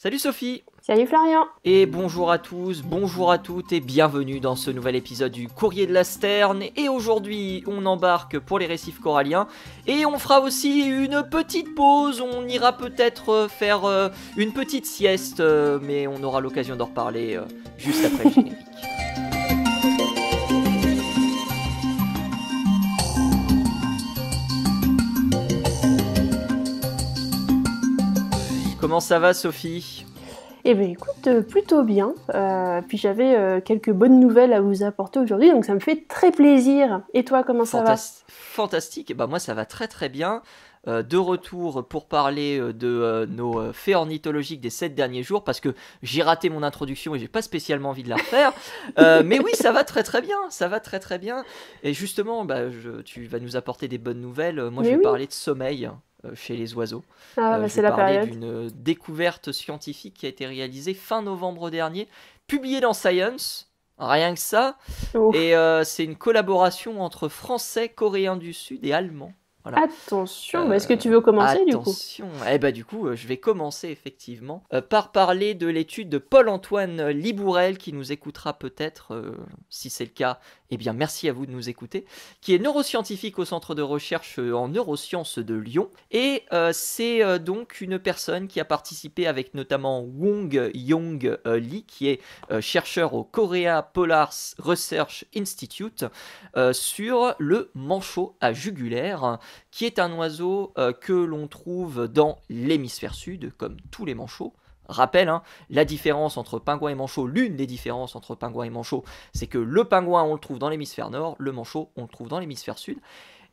Salut Sophie. Salut Florian. Et bonjour à tous, bonjour à toutes et bienvenue dans ce nouvel épisode du Courrier de la Sterne. Et aujourd'hui on embarque pour les récifs coralliens et on fera aussi une petite pause, on ira peut-être faire une petite sieste, mais on aura l'occasion d'en reparler juste après le générique. Comment ça va Sophie ? Eh bien écoute, plutôt bien. Puis j'avais quelques bonnes nouvelles à vous apporter aujourd'hui, donc ça me fait très plaisir. Et toi, comment ça va ? Fantastique, et bah moi ça va très très bien. De retour pour parler de nos faits ornithologiques des 7 derniers jours, parce que j'ai raté mon introduction et j'ai pas spécialement envie de la refaire. Mais oui, ça va très très bien, ça va très très bien. Et justement, tu vas nous apporter des bonnes nouvelles. Moi je vais parler de sommeil chez les oiseaux. C'est la période. Je vais parler d'une découverte scientifique qui a été réalisée fin novembre dernier, publiée dans Science, rien que ça. Ouf. Et c'est une collaboration entre Français, Coréens du Sud et Allemands. Voilà. Attention, est-ce que tu veux commencer du coup ? Attention, du coup, je vais commencer effectivement par parler de l'étude de Paul-Antoine Libourel, qui nous écoutera peut-être, si c'est le cas, eh bien merci à vous de nous écouter, qui est neuroscientifique au centre de recherche en neurosciences de Lyon, et c'est donc une personne qui a participé avec notamment Wong Young Lee, qui est chercheur au Korea Polar Research Institute, sur le manchot à jugulaire, qui est un oiseau que l'on trouve dans l'hémisphère sud, comme tous les manchots. Rappel, la différence entre pingouin et manchot, l'une des différences entre pingouin et manchot, c'est que le pingouin, on le trouve dans l'hémisphère nord, le manchot, on le trouve dans l'hémisphère sud.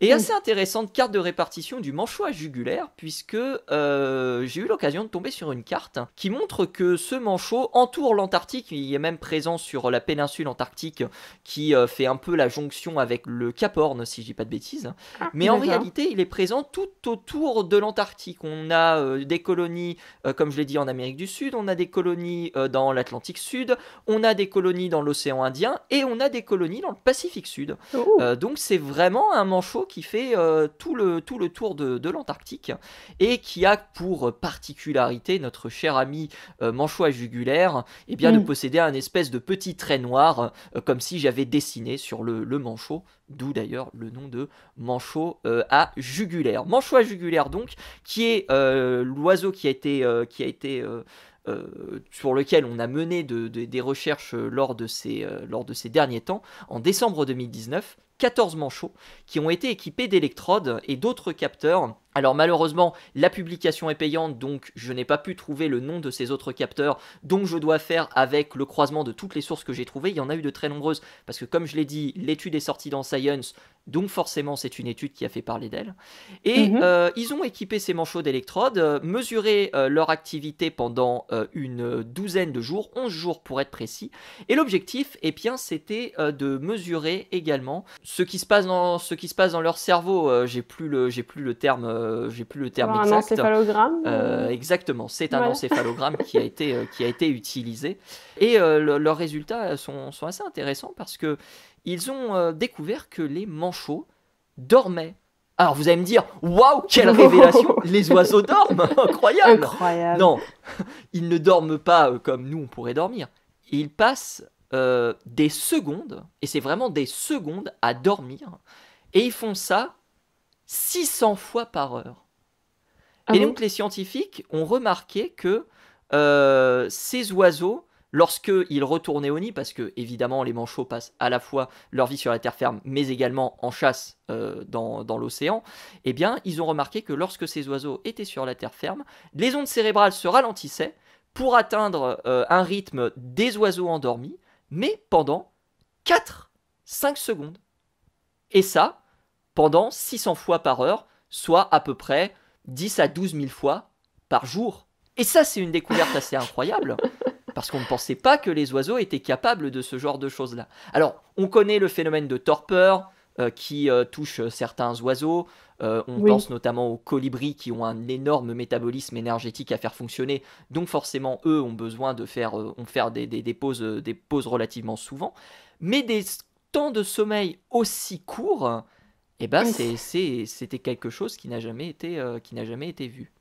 Et assez intéressante carte de répartition du manchot à jugulaire, puisque j'ai eu l'occasion de tomber sur une carte qui montre que ce manchot entoure l'Antarctique. Il est même présent sur la péninsule antarctique qui fait un peu la jonction avec le Cap Horn, si je dis pas de bêtises. Mais en réalité, il est présent tout autour de l'Antarctique. On a des colonies, comme je l'ai dit, en Amérique du Sud, on a des colonies dans l'Atlantique Sud, on a des colonies dans l'océan Indien et on a des colonies dans le Pacifique Sud. Donc c'est vraiment un manchot qui fait tout le tour de l'Antarctique et qui a pour particularité, notre cher ami manchot à jugulaire, de posséder un espèce de petit trait noir, comme si j'avais dessiné sur le manchot, d'où d'ailleurs le nom de manchot à jugulaire. Manchot à jugulaire donc, qui est l'oiseau qui a été sur lequel on a mené des recherches lors de ces derniers temps, en décembre 2019, 14 manchots qui ont été équipés d'électrodes et d'autres capteurs. Alors malheureusement, la publication est payante, donc je n'ai pas pu trouver le nom de ces autres capteurs, donc je dois faire avec le croisement de toutes les sources que j'ai trouvées. Il y en a eu de très nombreuses, parce que comme je l'ai dit, l'étude est sortie dans Science, donc forcément c'est une étude qui a fait parler d'elle. Et ils ont équipé ces manchots d'électrodes, mesuré leur activité pendant une douzaine de jours, 11 jours pour être précis, et l'objectif, c'était de mesurer également ce qui se passe dans leur cerveau. J'ai plus le terme exact. Un encéphalogramme Exactement, c'est un encéphalogramme qui a été utilisé. Et leurs résultats sont assez intéressants parce que ils ont découvert que les manchots dormaient. Alors vous allez me dire, waouh, quelle révélation, les oiseaux dorment, incroyable. Non, ils ne dorment pas comme nous on pourrait dormir. Ils passent des secondes, et c'est vraiment des secondes à dormir, et ils font ça 600 fois par heure. Et donc les scientifiques ont remarqué que ces oiseaux, lorsqu'ils retournaient au nid, parce que évidemment les manchots passent à la fois leur vie sur la terre ferme, mais également en chasse dans l'océan, ils ont remarqué que lorsque ces oiseaux étaient sur la terre ferme, les ondes cérébrales se ralentissaient pour atteindre un rythme des oiseaux endormis, mais pendant 4-5 secondes. Et ça, pendant 600 fois par heure, soit à peu près 10 à 12 000 fois par jour. Et ça, c'est une découverte assez incroyable, parce qu'on ne pensait pas que les oiseaux étaient capables de ce genre de choses-là. Alors, on connaît le phénomène de torpeur qui touche certains oiseaux. On pense notamment aux colibris qui ont un énorme métabolisme énergétique à faire fonctionner. Donc forcément, eux ont besoin de faire des pauses relativement souvent. Mais des temps de sommeil aussi courts, c'était quelque chose qui n'a jamais été vu.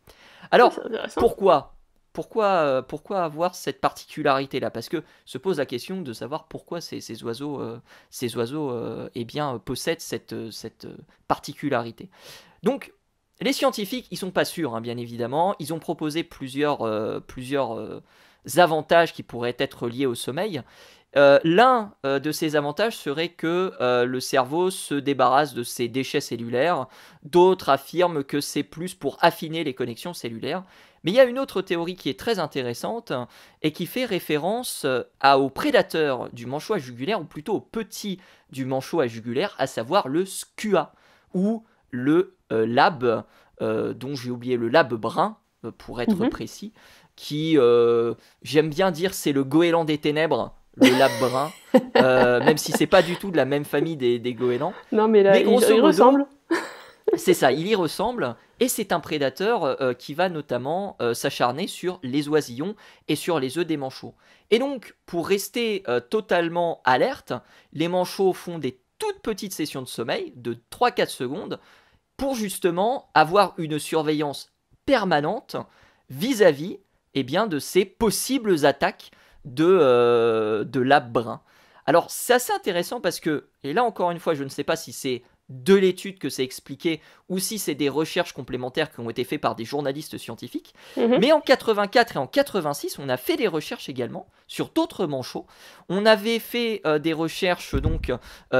Alors, pourquoi ? pourquoi avoir cette particularité-là? Parce que se pose la question de savoir pourquoi ces oiseaux possèdent cette particularité. Donc, les scientifiques, ils sont pas sûrs, hein, bien évidemment. Ils ont proposé plusieurs avantages qui pourraient être liés au sommeil. L'un de ces avantages serait que le cerveau se débarrasse de ses déchets cellulaires. D'autres affirment que c'est plus pour affiner les connexions cellulaires. Mais il y a une autre théorie qui est très intéressante et qui fait référence aux prédateurs du manchot à jugulaire, ou plutôt aux petits du manchot à jugulaire, à savoir le skua ou le labe, dont j'ai oublié le labe brun, pour être précis, qui, j'aime bien dire, c'est le goéland des ténèbres, le labe brun, même si c'est pas du tout de la même famille des goélands. Non, mais là, il ressemble. C'est ça, il y ressemble, et c'est un prédateur qui va notamment s'acharner sur les oisillons et sur les œufs des manchots. Et donc, pour rester totalement alerte, les manchots font des toutes petites sessions de sommeil de 3-4 secondes pour justement avoir une surveillance permanente vis-à-vis de ces possibles attaques de labe brun. Alors c'est assez intéressant parce que, et là encore une fois je ne sais pas si c'est de l'étude que c'est expliqué ou si c'est des recherches complémentaires qui ont été faites par des journalistes scientifiques, mais en 84 et en 86 on a fait des recherches également sur d'autres manchots. On avait fait des recherches donc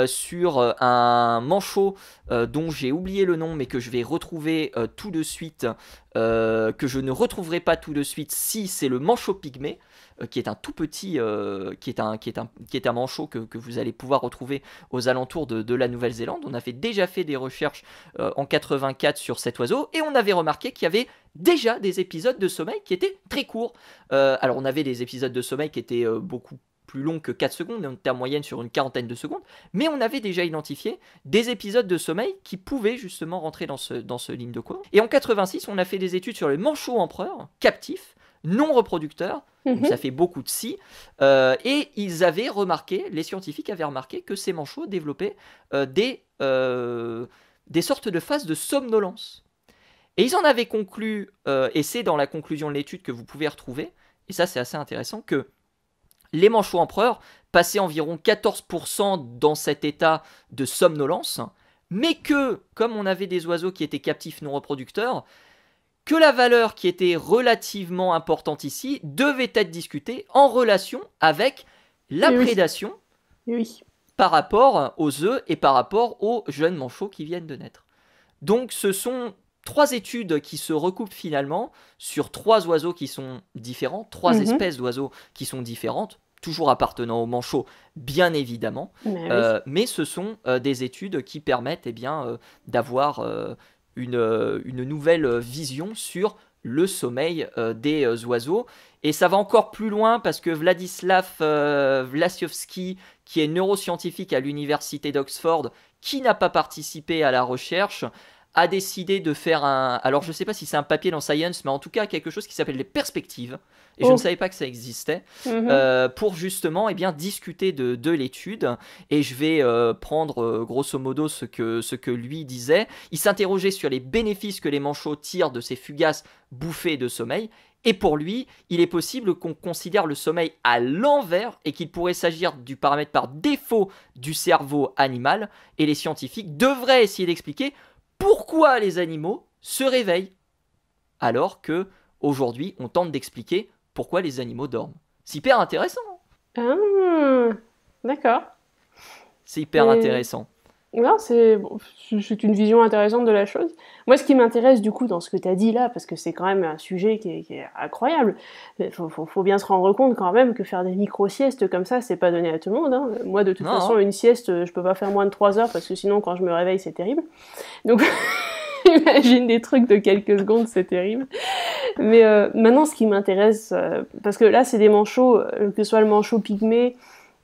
sur un manchot dont j'ai oublié le nom mais que je vais retrouver tout de suite, que je ne retrouverai pas tout de suite si c'est le manchot pygmée, qui est un tout petit, qui est un manchot que vous allez pouvoir retrouver aux alentours de la Nouvelle-Zélande. On avait déjà fait des recherches en 84 sur cet oiseau et on avait remarqué qu'il y avait déjà des épisodes de sommeil qui étaient très courts. Alors on avait des épisodes de sommeil qui étaient beaucoup plus longs que 4 secondes, on était en moyenne sur une quarantaine de secondes, mais on avait déjà identifié des épisodes de sommeil qui pouvaient justement rentrer dans ce ligne de cours. Et en 86, on a fait des études sur les manchots empereurs captifs, non reproducteurs, donc ça fait beaucoup de si, et les scientifiques avaient remarqué que ces manchots développaient des sortes de phases de somnolence. Et ils en avaient conclu, et c'est dans la conclusion de l'étude que vous pouvez retrouver, et ça c'est assez intéressant, que les manchots empereurs passaient environ 14% dans cet état de somnolence, mais que, comme on avait des oiseaux qui étaient captifs non reproducteurs, que la valeur qui était relativement importante ici devait être discutée en relation avec la prédation par rapport aux œufs et par rapport aux jeunes manchots qui viennent de naître. Donc ce sont 3 études qui se recoupent finalement sur 3 oiseaux qui sont différents, 3 espèces d'oiseaux qui sont différentes, toujours appartenant aux manchots bien évidemment, mais ce sont des études qui permettent d'avoir une nouvelle vision sur le sommeil des oiseaux. Et ça va encore plus loin parce que Władysław Wlasiowski, qui est neuroscientifique à l'université d'Oxford, qui n'a pas participé à la recherche, a décidé de faire alors je ne sais pas si c'est un papier dans Science, mais en tout cas quelque chose qui s'appelle les perspectives, et je ne savais pas que ça existait, pour justement discuter de l'étude, et je vais prendre grosso modo ce que lui disait. Il s'interrogeait sur les bénéfices que les manchots tirent de ces fugaces bouffées de sommeil, et pour lui, il est possible qu'on considère le sommeil à l'envers et qu'il pourrait s'agir du paramètre par défaut du cerveau animal, et les scientifiques devraient essayer d'expliquer pourquoi les animaux se réveillent alors que aujourd'hui on tente d'expliquer pourquoi les animaux dorment. C'est hyper intéressant. D'accord. C'est hyper intéressant. Non, c'est une vision intéressante de la chose. Moi, ce qui m'intéresse du coup dans ce que tu as dit là, parce que c'est quand même un sujet qui est incroyable, il faut bien se rendre compte quand même que faire des micro-siestes comme ça, c'est pas donné à tout le monde. Hein. Moi, de toute façon, une sieste, je peux pas faire moins de 3 heures parce que sinon, quand je me réveille, c'est terrible. Donc, imagine des trucs de quelques secondes, c'est terrible. Mais maintenant, ce qui m'intéresse, parce que là, c'est des manchots, que ce soit le manchot pygmée,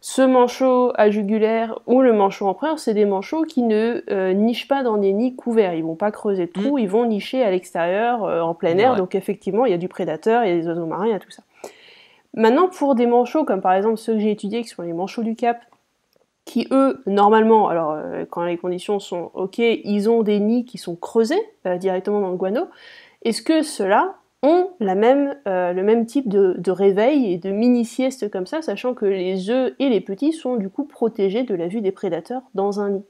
ce manchot à jugulaire ou le manchot empereur, c'est des manchots qui ne nichent pas dans des nids couverts. Ils vont pas creuser de trous, ils vont nicher à l'extérieur, en plein air. Donc effectivement, il y a du prédateur, il y a des oiseaux marins, il y a tout ça. Maintenant, pour des manchots, comme par exemple ceux que j'ai étudiés, qui sont les manchots du Cap, qui eux, normalement, alors quand les conditions sont ok, ils ont des nids qui sont creusés directement dans le guano. Est-ce que ceux-là, ont le même type de réveil et de mini-sieste comme ça, sachant que les œufs et les petits sont du coup protégés de la vue des prédateurs dans un nid.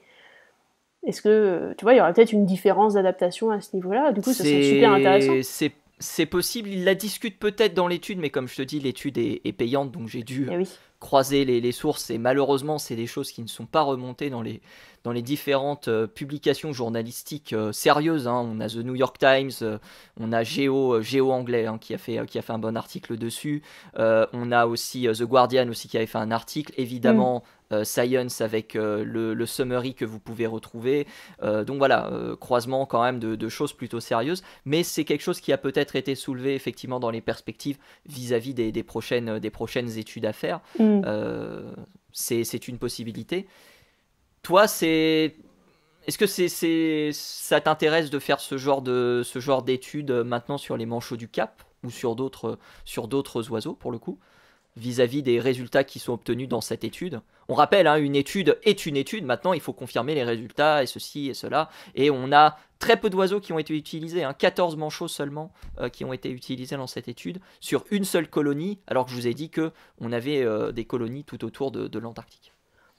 Est-ce que, tu vois, il y aurait peut-être une différence d'adaptation à ce niveau-là? Du coup, ça serait super intéressant. C'est possible, il la discute peut-être dans l'étude, mais comme je te dis, l'étude est payante, donc j'ai dû oui. croiser les sources, et malheureusement, c'est des choses qui ne sont pas remontées dans les différentes publications journalistiques sérieuses. Hein. On a The New York Times, on a Géo Anglais qui a fait un bon article dessus. On a aussi The Guardian aussi qui avait fait un article. Évidemment, Science avec le summary que vous pouvez retrouver. Donc voilà, croisement quand même de choses plutôt sérieuses. Mais c'est quelque chose qui a peut-être été soulevé effectivement dans les perspectives vis-à-vis des prochaines études à faire. C'est une possibilité. Toi, est-ce que ça t'intéresse de faire ce genre d'études maintenant sur les manchots du Cap ou sur d'autres oiseaux pour le coup, vis-à-vis des résultats qui sont obtenus dans cette étude? On rappelle, hein, une étude est une étude. Maintenant, il faut confirmer les résultats et ceci et cela. Et on a très peu d'oiseaux qui ont été utilisés, hein, 14 manchots seulement qui ont été utilisés dans cette étude sur une seule colonie, alors que je vous ai dit qu'on avait des colonies tout autour de l'Antarctique.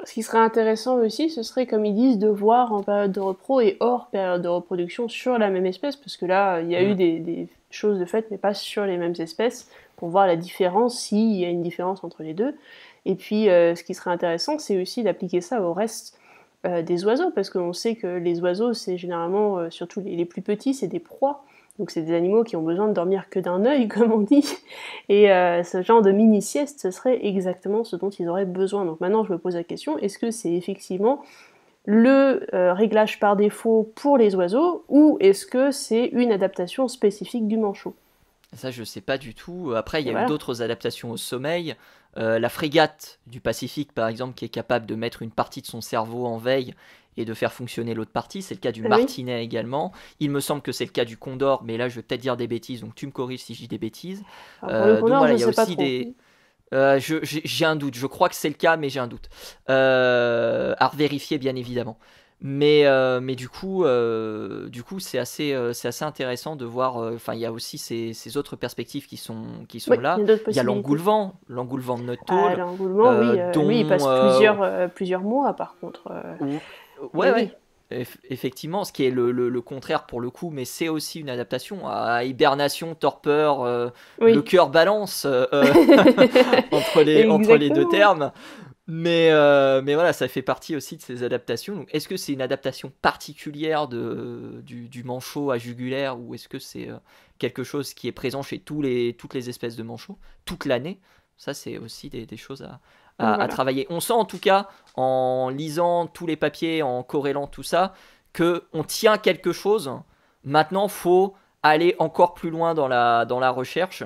Ce qui serait intéressant aussi, ce serait, comme ils disent, de voir en période de repro et hors période de reproduction sur la même espèce, parce que là, il y a eu des choses de fait, mais pas sur les mêmes espèces, pour voir la différence, s'il y a une différence entre les deux. Et puis, ce qui serait intéressant, c'est aussi d'appliquer ça au reste des oiseaux, parce qu'on sait que les oiseaux, c'est généralement, surtout les plus petits, c'est des proies. Donc c'est des animaux qui ont besoin de dormir que d'un œil, comme on dit. Et ce genre de mini-sieste, ce serait exactement ce dont ils auraient besoin. Donc maintenant, je me pose la question, est-ce que c'est effectivement le réglage par défaut pour les oiseaux, ou est-ce que c'est une adaptation spécifique du manchot? Ça, je sais pas du tout. Après, il y a eu d'autres adaptations au sommeil. La frégate du Pacifique, par exemple, qui est capable de mettre une partie de son cerveau en veille et de faire fonctionner l'autre partie. C'est le cas du martinet également. Il me semble que c'est le cas du condor, mais là, je vais peut-être dire des bêtises, donc tu me corriges si je dis des bêtises. Alors, pour le condor, donc voilà, il y a aussi des... j'ai un doute. Je crois que c'est le cas, mais j'ai un doute. À vérifier, bien évidemment. Mais du coup, c'est assez intéressant de voir. Enfin, il y a aussi ces autres perspectives qui sont là. Il y a l'engoulevent de notre tôle. L'engoulevent, oui, il passe plusieurs mois, par contre. Ouais. Effectivement, ce qui est le contraire pour le coup, mais c'est aussi une adaptation à hibernation, torpeur, le cœur balance entre les deux termes. Mais voilà, ça fait partie aussi de ces adaptations. Donc, est-ce que c'est une adaptation particulière du manchot à jugulaire, ou est-ce que c'est quelque chose qui est présent chez toutes les espèces de manchots toute l'année? Ça, c'est aussi des choses à travailler. On sent en tout cas, en lisant tous les papiers, en corrélant tout ça, qu'on tient quelque chose. Maintenant, il faut aller encore plus loin dans la recherche.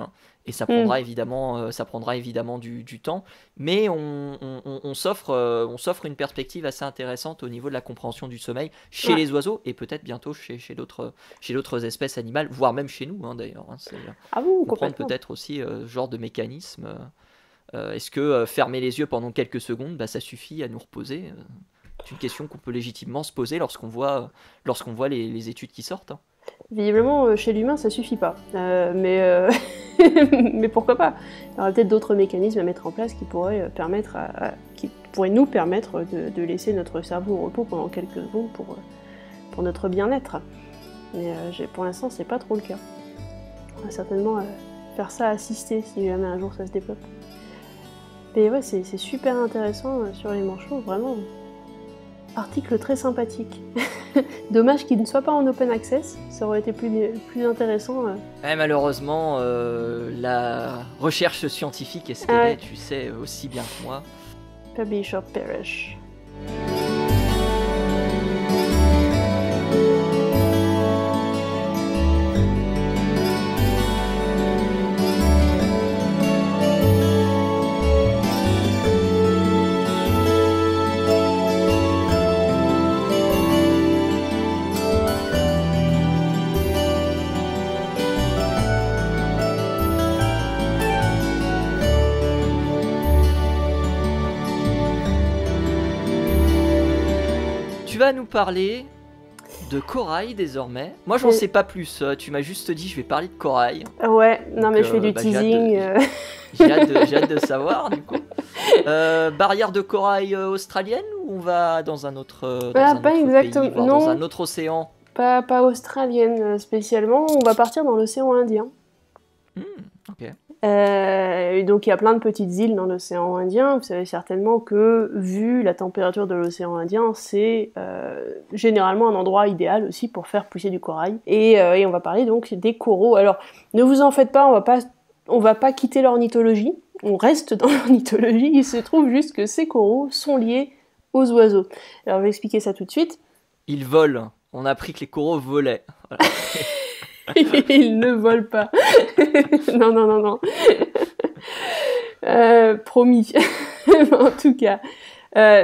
Et ça prendra évidemment du temps, mais on s'offre une perspective assez intéressante au niveau de la compréhension du sommeil chez les oiseaux, et peut-être bientôt chez d'autres espèces animales, voire même chez nous, hein, d'ailleurs. Hein, comprendre peut-être aussi ce genre de mécanisme. Est-ce que fermer les yeux pendant quelques secondes, ça suffit à nous reposer? C'est une question qu'on peut légitimement se poser lorsqu'on voit les études qui sortent. Hein. Visiblement, chez l'humain, ça suffit pas. Mais pourquoi pas? Il y aura peut-être d'autres mécanismes à mettre en place qui pourraient nous permettre de laisser notre cerveau au repos pendant quelques secondes pour notre bien-être. Mais pour l'instant, c'est pas trop le cas. On va certainement faire ça assister si jamais un jour ça se développe. Mais ouais, c'est super intéressant sur les manchots, vraiment. Article très sympathique. Dommage qu'il ne soit pas en open access, ça aurait été plus intéressant. Malheureusement, la recherche scientifique est ce qu'elle est, tu sais aussi bien que moi. Publish or perish. Tu vas nous parler de corail désormais. Moi j'en sais pas plus, tu m'as juste dit je vais parler de corail. Ouais, non mais je fais du teasing. J'ai hâte de savoir du coup. Barrière de corail australienne ou on va dans un autre, pas exactement. pays, non, dans un autre océan? Pas australienne spécialement, on va partir dans l'océan Indien. Ok. Donc il y a plein de petites îles dans l'océan Indien. Vous savez certainement que, vu la température de l'océan Indien, c'est généralement un endroit idéal aussi pour faire pousser du corail. Et on va parler donc des coraux. Alors ne vous en faites pas, on va pas quitter l'ornithologie. On reste dans l'ornithologie. Il se trouve juste que ces coraux sont liés aux oiseaux. Alors je vais expliquer ça tout de suite. Ils volent. On a appris que les coraux volaient. Voilà. Ils ne volent pas. Non. Promis. En tout cas,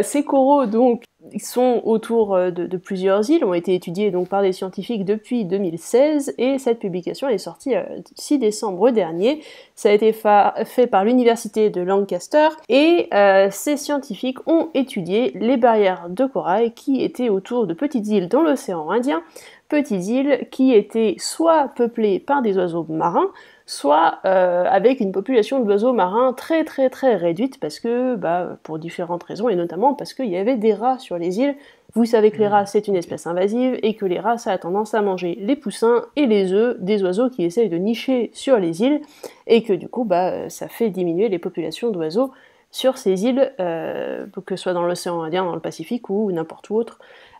ces coraux, donc, ils sont autour de plusieurs îles, ont été étudiés donc par des scientifiques depuis 2016, et cette publication est sortie le 6 décembre dernier. Ça a été fait par l'université de Lancaster, et ces scientifiques ont étudié les barrières de corail qui étaient autour de petites îles dans l'océan Indien, petites îles qui étaient soit peuplées par des oiseaux marins, soit avec une population d'oiseaux marins très réduite, parce que, pour différentes raisons, et notamment parce qu'il y avait des rats sur les îles. Vous savez que les rats, c'est une espèce invasive, et que les rats, ça a tendance à manger les poussins et les œufs des oiseaux qui essayent de nicher sur les îles, et que du coup, ça fait diminuer les populations d'oiseaux sur ces îles, que ce soit dans l'océan Indien, dans le Pacifique, ou n'importe où autre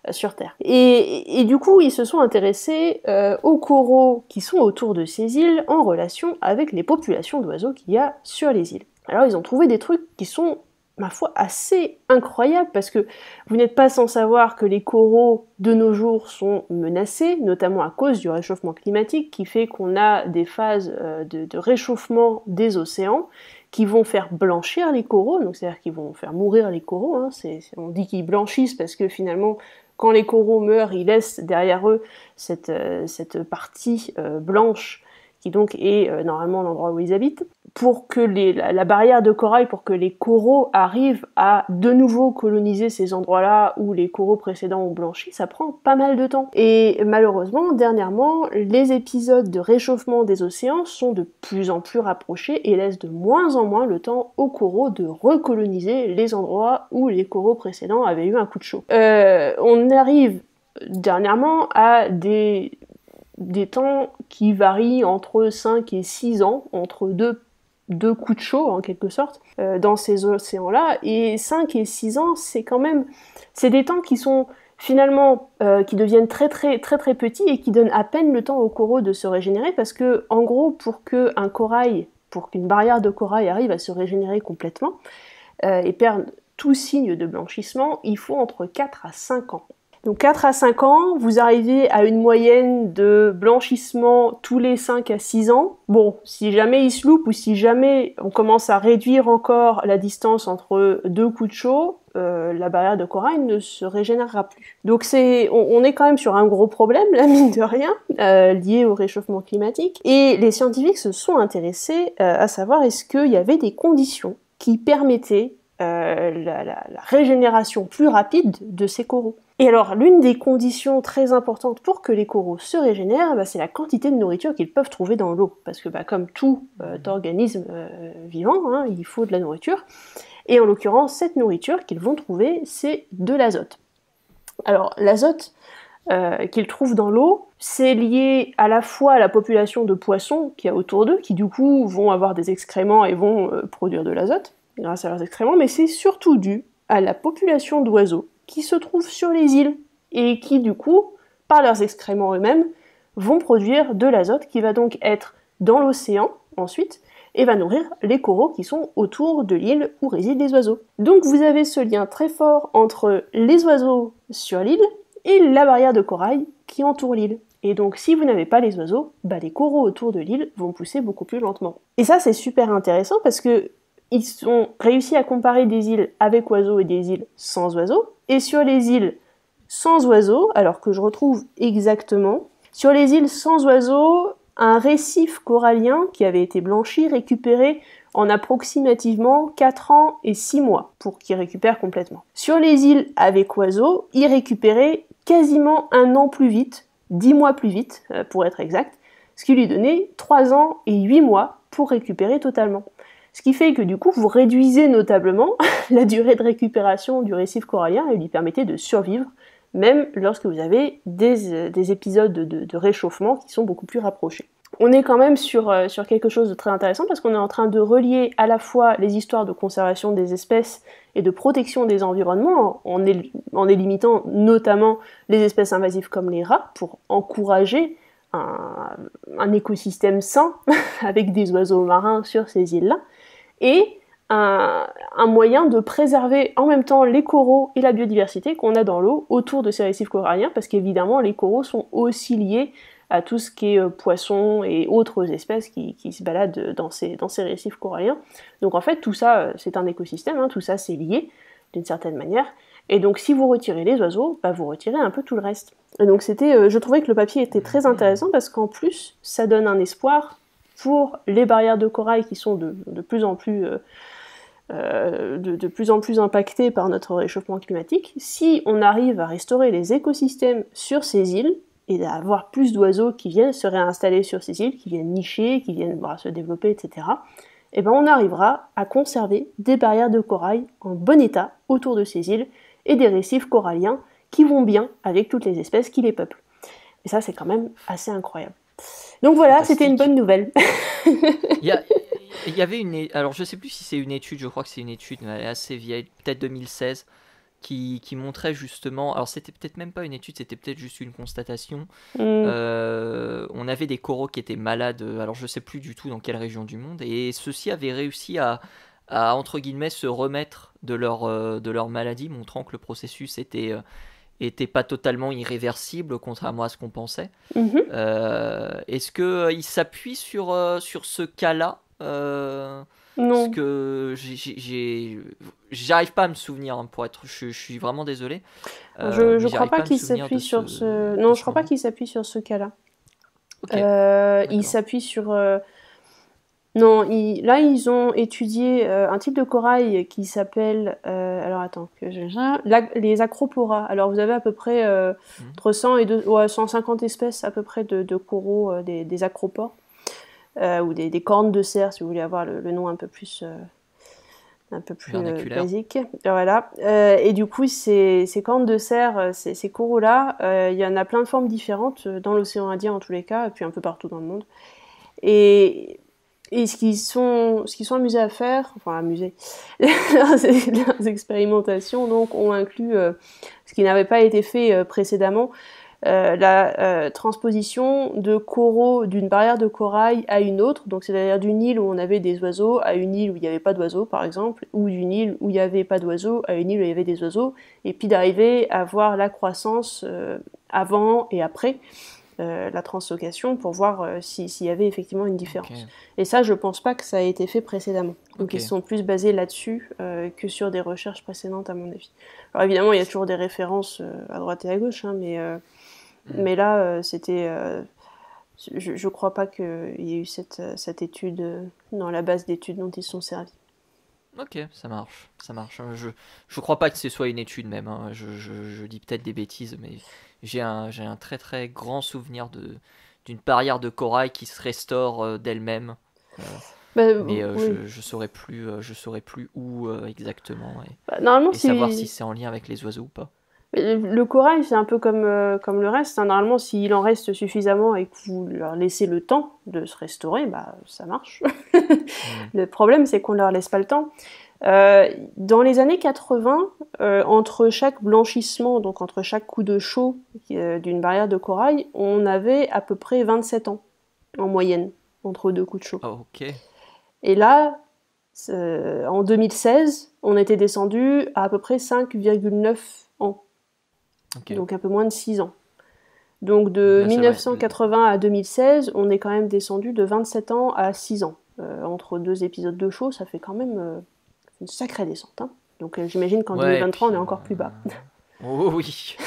sur Terre. Et du coup, ils se sont intéressés aux coraux qui sont autour de ces îles en relation avec les populations d'oiseaux qu'il y a sur les îles. Alors ils ont trouvé des trucs qui sont, ma foi, assez incroyables, parce que vous n'êtes pas sans savoir que les coraux de nos jours sont menacés, notamment à cause du réchauffement climatique, qui fait qu'on a des phases de réchauffement des océans qui vont faire blanchir les coraux, donc c'est-à-dire qu'ils vont faire mourir les coraux, on dit qu'ils blanchissent parce que finalement, quand les coraux meurent, ils laissent derrière eux cette partie blanche qui donc est normalement l'endroit où ils habitent. Pour que la barrière de corail, pour que les coraux arrivent à de nouveau coloniser ces endroits-là où les coraux précédents ont blanchi, ça prend pas mal de temps. Et malheureusement, dernièrement, les épisodes de réchauffement des océans sont de plus en plus rapprochés et laissent de moins en moins le temps aux coraux de recoloniser les endroits où les coraux précédents avaient eu un coup de chaud. On arrive dernièrement à des temps qui varient entre 5 et 6 ans, entre deux coups de chaud en quelque sorte, dans ces océans-là, et 5 et 6 ans, c'est des temps qui sont finalement, qui deviennent très petits et qui donnent à peine le temps aux coraux de se régénérer, parce que, en gros, pour qu'une barrière de corail arrive à se régénérer complètement, et perdre tout signe de blanchissement, il faut entre 4 à 5 ans. Donc 4 à 5 ans, vous arrivez à une moyenne de blanchissement tous les 5 à 6 ans. Bon, si jamais il se loupe ou si jamais on commence à réduire encore la distance entre deux coups de chaud, la barrière de corail ne se régénérera plus. Donc on est quand même sur un gros problème, là, mine de rien, lié au réchauffement climatique. Et les scientifiques se sont intéressés à savoir est-ce qu'il y avait des conditions qui permettaient la régénération plus rapide de ces coraux. Et alors, l'une des conditions très importantes pour que les coraux se régénèrent, c'est la quantité de nourriture qu'ils peuvent trouver dans l'eau. Parce que comme tout organisme vivant, il faut de la nourriture. Et en l'occurrence, cette nourriture qu'ils vont trouver, c'est de l'azote. Alors, l'azote qu'ils trouvent dans l'eau, c'est lié à la fois à la population de poissons qu'il y a autour d'eux, qui du coup vont avoir des excréments et vont produire de l'azote grâce à leurs excréments, mais c'est surtout dû à la population d'oiseaux qui se trouvent sur les îles et qui du coup, par leurs excréments eux-mêmes, vont produire de l'azote qui va donc être dans l'océan ensuite et va nourrir les coraux qui sont autour de l'île où résident les oiseaux. Donc vous avez ce lien très fort entre les oiseaux sur l'île et la barrière de corail qui entoure l'île. Et donc si vous n'avez pas les oiseaux, les coraux autour de l'île vont pousser beaucoup plus lentement. Et ça c'est super intéressant parce que ils ont réussi à comparer des îles avec oiseaux et des îles sans oiseaux. Et sur les îles sans oiseaux, alors que je retrouve exactement, sur les îles sans oiseaux, un récif corallien qui avait été blanchi, récupéré en approximativement 4 ans et 6 mois pour qu'il récupère complètement. Sur les îles avec oiseaux, il récupérait quasiment 1 an plus vite, 10 mois plus vite pour être exact, ce qui lui donnait 3 ans et 8 mois pour récupérer totalement. Ce qui fait que du coup vous réduisez notablement la durée de récupération du récif corallien et lui permettez de survivre, même lorsque vous avez des épisodes de réchauffement qui sont beaucoup plus rapprochés. On est quand même sur quelque chose de très intéressant parce qu'on est en train de relier à la fois les histoires de conservation des espèces et de protection des environnements en élimitant notamment les espèces invasives comme les rats pour encourager un écosystème sain avec des oiseaux marins sur ces îles-là et un moyen de préserver en même temps les coraux et la biodiversité qu'on a dans l'eau autour de ces récifs coralliens parce qu'évidemment les coraux sont aussi liés à tout ce qui est poissons et autres espèces qui se baladent dans ces récifs coralliens. Donc en fait tout ça c'est un écosystème, hein, tout ça c'est lié d'une certaine manière. Et donc si vous retirez les oiseaux, vous retirez un peu tout le reste. Et donc je trouvais que le papier était très intéressant parce qu'en plus ça donne un espoir pour les barrières de corail qui sont de plus en plus impactées par notre réchauffement climatique. Si on arrive à restaurer les écosystèmes sur ces îles et à avoir plus d'oiseaux qui viennent se réinstaller sur ces îles, qui viennent nicher, qui viennent se développer, etc., et on arrivera à conserver des barrières de corail en bon état autour de ces îles et des récifs coralliens qui vont bien avec toutes les espèces qui les peuplent. Et ça, c'est quand même assez incroyable. Donc voilà, fantastique. C'était une bonne nouvelle. Il y avait alors je sais plus si c'est une étude, je crois que c'est une étude, mais elle est assez vieille, peut-être 2016, qui montrait justement, alors c'était peut-être même pas une étude, c'était peut-être juste une constatation. On avait des coraux qui étaient malades, alors je sais plus du tout dans quelle région du monde, et ceux-ci avaient réussi à entre guillemets se remettre de leur maladie, montrant que le processus était pas totalement irréversible, contrairement à ce qu'on pensait. Est-ce qu'il s'appuie sur ce cas-là Non. Parce que j'arrive pas à me souvenir, hein, je suis vraiment désolé. Je crois pas qu'il s'appuie sur ce... Non, je crois pas qu'il s'appuie sur ce cas-là. Okay. Il s'appuie sur... Non, là ils ont étudié un type de corail qui s'appelle... alors attends, les acropora. Alors vous avez à peu près entre 100 et 150 espèces à peu près de coraux, des acropores, ou des cornes de cerf, si vous voulez avoir le nom un peu plus basique. Voilà. Et du coup, ces cornes de cerf, ces coraux-là, il y en a plein de formes différentes dans l'océan Indien en tous les cas, et puis un peu partout dans le monde. Et ce qu'ils sont amusés à faire, leurs expérimentations donc, ont inclus ce qui n'avait pas été fait précédemment, la transposition de coraux d'une barrière de corail à une autre, donc c'est-à-dire d'une île où on avait des oiseaux à une île où il n'y avait pas d'oiseaux par exemple, ou d'une île où il n'y avait pas d'oiseaux à une île où il y avait des oiseaux, et puis d'arriver à voir la croissance avant et après la translocation pour voir s'il y avait effectivement une différence. Okay. Et ça, je pense pas que ça a été fait précédemment. Donc ils sont plus basés là-dessus que sur des recherches précédentes à mon avis. Alors évidemment, il y a toujours des références à droite et à gauche, hein, mais là, c'était... je crois pas qu'il y ait eu cette étude dans la base d'études dont ils se sont servis. Ok, ça marche. Je crois pas que ce soit une étude même, hein. Je dis peut-être des bêtises, mais j'ai un très très grand souvenir d'une barrière de corail qui se restaure d'elle-même. Mais oui. je saurais plus où exactement et savoir si c'est en lien avec les oiseaux ou pas. Le corail, c'est un peu comme le reste. Hein. Normalement, s'il en reste suffisamment et que vous leur laissez le temps de se restaurer, ça marche. Le problème, c'est qu'on leur laisse pas le temps. Dans les années 80, entre chaque blanchissement, donc entre chaque coup de chaud d'une barrière de corail, on avait à peu près 27 ans en moyenne, entre deux coups de chaud. Oh, ok. Et là, en 2016, on était descendu à peu près 5,9 ans. Okay. Donc un peu moins de 6 ans. Donc de 1980 à 2016, on est quand même descendu de 27 ans à 6 ans. Entre deux épisodes de chaud, ça fait quand même une sacrée descente. Hein. Donc j'imagine qu'en 2023, on est encore plus bas. Oh oui.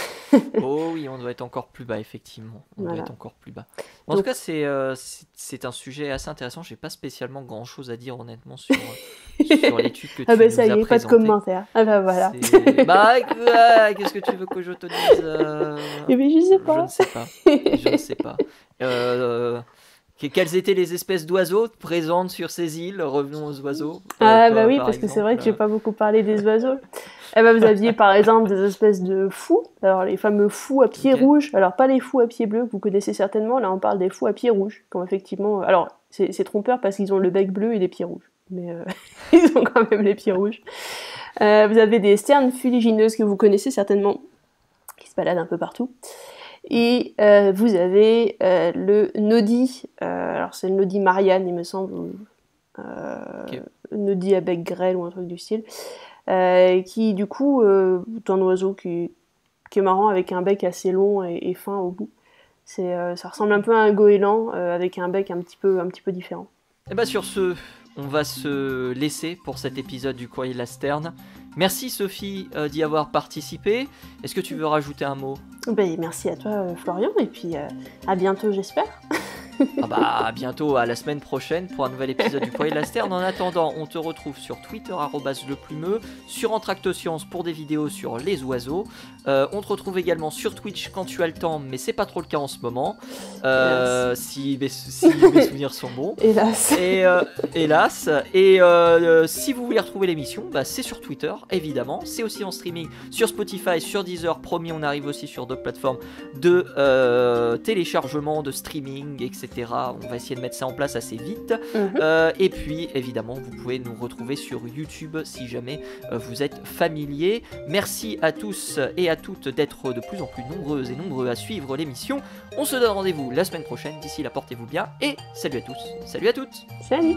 Oh oui, on doit être encore plus bas, effectivement. On Voilà. doit être encore plus bas. En Donc- tout cas, c'est un sujet assez intéressant. J'ai pas spécialement grand-chose à dire, honnêtement, sur l'étude que tu Ah bah nous ça y as est, pas de présentée. commentaires. Ah bah voilà. Bah, qu'est-ce que tu veux que je te dise Eh bien, je sais Je pas. ne sais pas. Je ne sais pas. Quelles étaient les espèces d'oiseaux présentes sur ces îles? Revenons aux oiseaux. Ah bah oui, par parce que c'est vrai que j'ai exemple. pas beaucoup parlé des oiseaux. Eh ben, vous aviez par exemple des espèces de fous, alors les fameux fous à pieds Ok. rouges, alors pas les fous à pieds bleus que vous connaissez certainement, là on parle des fous à pieds rouges, comme effectivement, alors c'est trompeur parce qu'ils ont le bec bleu et les pieds rouges, mais ils ont quand même les pieds rouges. Vous avez des sternes fuligineuses que vous connaissez certainement, qui se baladent un peu partout. Et vous avez le noddy, alors c'est le noddy Marianne il me semble, Ok. noddy à bec grêle ou un truc du style. Qui du coup est un oiseau qui est marrant avec un bec assez long et fin au bout. Ça ressemble un peu à un goéland avec un bec un petit peu différent. Et bah sur ce, on va se laisser pour cet épisode du Courrier de la Sterne. Merci Sophie d'y avoir participé. Est-ce que tu veux rajouter un mot? Ben, merci à toi Florian et puis à bientôt j'espère. Ah bah à bientôt, à la semaine prochaine pour un nouvel épisode du Courrier de la Sterne. En attendant, on te retrouve sur Twitter @leplumeux, sur Entractoscience pour des vidéos sur les oiseaux. On te retrouve également sur Twitch quand tu as le temps, mais c'est pas trop le cas en ce moment. Si mes souvenirs sont bons. Hélas. Et hélas, et si vous voulez retrouver l'émission, bah, c'est sur Twitter, évidemment. C'est aussi en streaming sur Spotify, sur Deezer. Promis, on arrive aussi sur d'autres plateformes de téléchargement, de streaming, etc. On va essayer de mettre ça en place assez vite. Et puis, évidemment, vous pouvez nous retrouver sur YouTube si jamais vous êtes familier. Merci à tous et à toutes d'être de plus en plus nombreuses et nombreux à suivre l'émission. On se donne rendez-vous la semaine prochaine. D'ici là, portez-vous bien et salut à tous. Salut à toutes. Salut.